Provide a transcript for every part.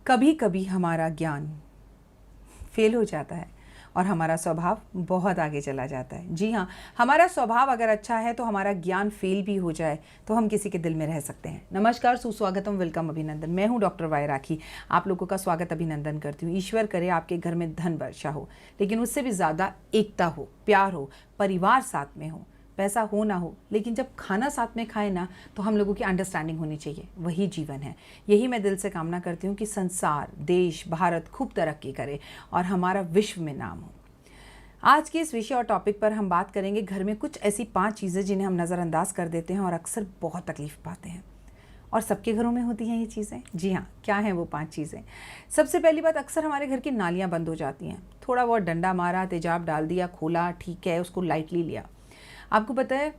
कभी कभी हमारा ज्ञान फेल हो जाता है और हमारा स्वभाव बहुत आगे चला जाता है। जी हाँ, हमारा स्वभाव अगर अच्छा है तो हमारा ज्ञान फेल भी हो जाए तो हम किसी के दिल में रह सकते हैं। नमस्कार, सुस्वागतम, वेलकम, अभिनंदन। मैं हूँ डॉक्टर वाई राखी। आप लोगों का स्वागत अभिनंदन करती हूँ। ईश्वर करे आपके घर में धन वर्षा हो, लेकिन उससे भी ज़्यादा एकता हो, प्यार हो, परिवार साथ में हो, पैसा हो ना हो, लेकिन जब खाना साथ में खाए ना तो हम लोगों की अंडरस्टैंडिंग होनी चाहिए। वही जीवन है। यही मैं दिल से कामना करती हूँ कि संसार, देश, भारत खूब तरक्की करे और हमारा विश्व में नाम हो। आज के इस विषय और टॉपिक पर हम बात करेंगे घर में कुछ ऐसी 5 चीज़ें जिन्हें हम नज़रअंदाज कर देते हैं और अक्सर बहुत तकलीफ पाते हैं, और सबके घरों में होती हैं ये चीज़ें। जी हाँ, क्या हैं वो 5 चीज़ें? सबसे पहली बात, अक्सर हमारे घर की नालियाँ बंद हो जाती हैं। थोड़ा बहुत डंडा मारा, तेजाब डाल दिया, खोला, ठीक है, उसको लाइटली लिया। आपको पता है,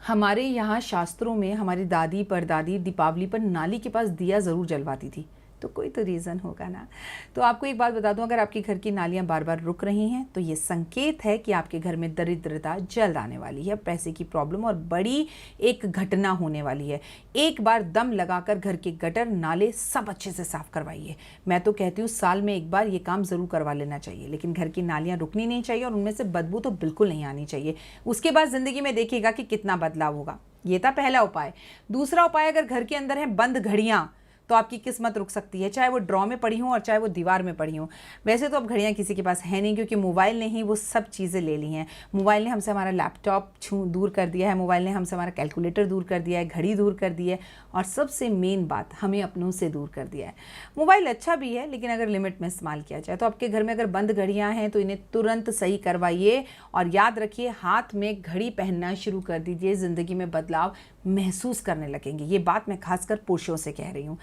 हमारे यहाँ शास्त्रों में हमारी दादी परदादी दीपावली पर नाली के पास दिया ज़रूर जलवाती थी, तो कोई तो रीज़न होगा ना। तो आपको एक बात बता दूं, अगर आपके घर की नालियाँ बार बार रुक रही हैं तो ये संकेत है कि आपके घर में दरिद्रता जल्द आने वाली है, पैसे की प्रॉब्लम और बड़ी एक घटना होने वाली है। एक बार दम लगाकर घर के गटर नाले सब अच्छे से साफ करवाइए। मैं तो कहती हूँ साल में एक बार ये काम ज़रूर करवा लेना चाहिए, लेकिन घर की नालियाँ रुकनी नहीं चाहिए और उनमें से बदबू तो बिल्कुल नहीं आनी चाहिए। उसके बाद ज़िंदगी में देखिएगा कि कितना बदलाव होगा। ये था पहला उपाय। दूसरा उपाय, अगर घर के अंदर है बंद घड़ियाँ तो आपकी किस्मत रुक सकती है, चाहे वो ड्रॉ में पड़ी हो और चाहे वो दीवार में पड़ी हो। वैसे तो अब घड़ियाँ किसी के पास है नहीं, क्योंकि मोबाइल ने ही वो सब चीज़ें ले ली हैं। मोबाइल ने हमसे हमारा लैपटॉप दूर कर दिया है, मोबाइल ने हमसे हमारा कैलकुलेटर दूर कर दिया है, घड़ी दूर कर दी है, और सबसे मेन बात, हमें अपनों से दूर कर दिया है। मोबाइल अच्छा भी है, लेकिन अगर लिमिट में इस्तेमाल किया जाए। तो आपके घर में अगर बंद घड़ियाँ हैं तो इन्हें तुरंत सही करवाइए और याद रखिए, हाथ में घड़ी पहनना शुरू कर दीजिए। ज़िंदगी में बदलाव महसूस करने लगेंगे। ये बात मैं खासकर पुरुषों से कह रही हूँ।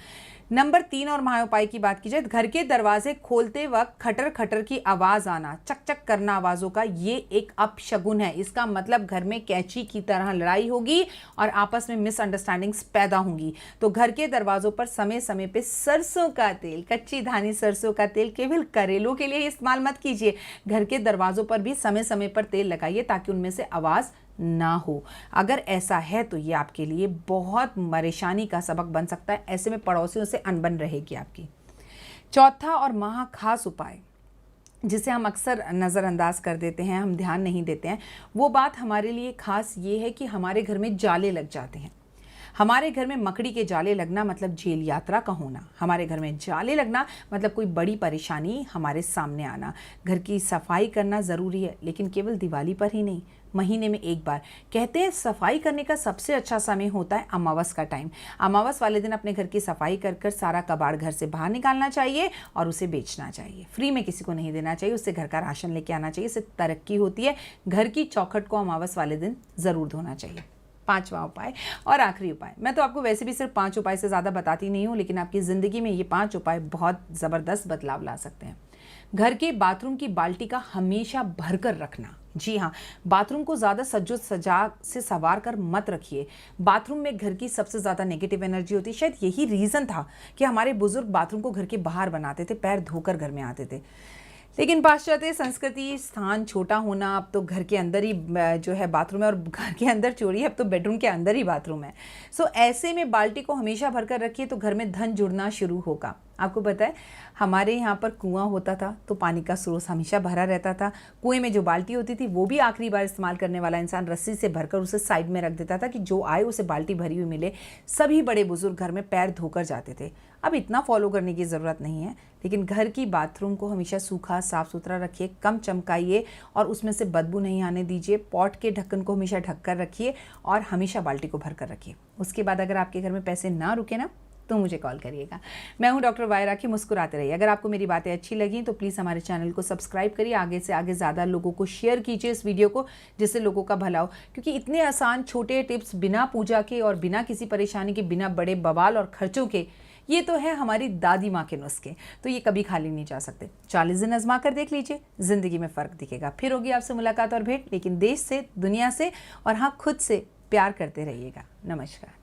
नंबर 3 और महाउपाय की बात की जाए, घर के दरवाजे खोलते वक्त खटर खटर की आवाज़ आना, चक चक करना आवाज़ों का, ये एक अपशगुन है। इसका मतलब घर में कैंची की तरह लड़ाई होगी और आपस में मिसअंडरस्टैंडिंग्स पैदा होंगी। तो घर के दरवाज़ों पर समय समय पे सरसों का तेल, कच्ची धानी सरसों का तेल, केवल करेलों के लिए इस्तेमाल मत कीजिए। घर के दरवाज़ों पर भी समय समय पर तेल लगाइए ताकि उनमें से आवाज़ ना हो। अगर ऐसा है तो ये आपके लिए बहुत परेशानी का सबक बन सकता है। ऐसे में पड़ोसियों से अनबन रहेगी आपकी। चौथा और महा खास उपाय, जिसे हम अक्सर नज़रअंदाज कर देते हैं, हम ध्यान नहीं देते हैं, वो बात हमारे लिए खास ये है कि हमारे घर में जाले लग जाते हैं। हमारे घर में मकड़ी के जाले लगना मतलब जेल यात्रा का होना। हमारे घर में जाले लगना मतलब कोई बड़ी परेशानी हमारे सामने आना। घर की सफाई करना ज़रूरी है, लेकिन केवल दिवाली पर ही नहीं, महीने में एक बार। कहते हैं सफाई करने का सबसे अच्छा समय होता है अमावस का टाइम। अमावस वाले दिन अपने घर की सफाई कर कर सारा कबाड़ घर से बाहर निकालना चाहिए और उसे बेचना चाहिए। फ्री में किसी को नहीं देना चाहिए, उससे घर का राशन लेके आना चाहिए, इससे तरक्की होती है। घर की चौखट को अमावस वाले दिन ज़रूर धोना चाहिए। 5वां उपाय और आखिरी उपाय, मैं तो आपको वैसे भी सिर्फ 5 उपाय से ज़्यादा बताती नहीं हूँ, लेकिन आपकी ज़िंदगी में ये 5 उपाय बहुत ज़बरदस्त बदलाव ला सकते हैं। घर के बाथरूम की बाल्टी का हमेशा भरकर रखना। जी हाँ, बाथरूम को ज़्यादा सज्जो सजा से संवार कर मत रखिए। बाथरूम में घर की सबसे ज़्यादा नेगेटिव एनर्जी होती है। शायद यही रीज़न था कि हमारे बुजुर्ग बाथरूम को घर के बाहर बनाते थे, पैर धोकर घर में आते थे। लेकिन पाश्चात्य संस्कृति, स्थान छोटा होना, अब तो घर के अंदर ही जो है बाथरूम है, और घर के अंदर चोरी है, अब तो बेडरूम के अंदर ही बाथरूम है। सो ऐसे में बाल्टी को हमेशा भरकर रखिए तो घर में धन जुड़ना शुरू होगा। आपको पता है, हमारे यहाँ पर कुआं होता था तो पानी का स्रोत हमेशा भरा रहता था। कुएं में जो बाल्टी होती थी वो भी आखिरी बार इस्तेमाल करने वाला इंसान रस्सी से भरकर उसे साइड में रख देता था कि जो आए उसे बाल्टी भरी हुई मिले। सभी बड़े बुजुर्ग घर में पैर धोकर जाते थे। अब इतना फॉलो करने की ज़रूरत नहीं है, लेकिन घर की बाथरूम को हमेशा सूखा साफ़ सुथरा रखिए, कम चमकाइए और उसमें से बदबू नहीं आने दीजिए। पॉट के ढक्कन को हमेशा ढक कर रखिए और हमेशा बाल्टी को भर कर रखिए। उसके बाद अगर आपके घर में पैसे ना रुके ना तो मुझे कॉल करिएगा। मैं हूं डॉक्टर वाई राखी। मुस्कुराते रहिए। अगर आपको मेरी बातें अच्छी लगी तो प्लीज़ हमारे चैनल को सब्सक्राइब करिए। आगे से आगे ज़्यादा लोगों को शेयर कीजिए इस वीडियो को, जिससे लोगों का भला हो। क्योंकि इतने आसान छोटे टिप्स बिना पूजा के और बिना किसी परेशानी के, बिना बड़े बवाल और खर्चों के, ये तो है हमारी दादी माँ के नुस्खे, तो ये कभी खाली नहीं जा सकते। 40 दिन आजमा कर देख लीजिए, ज़िंदगी में फ़र्क दिखेगा। फिर होगी आपसे मुलाकात और भेंट, लेकिन देश से, दुनिया से और हाँ खुद से प्यार करते रहिएगा। नमस्कार।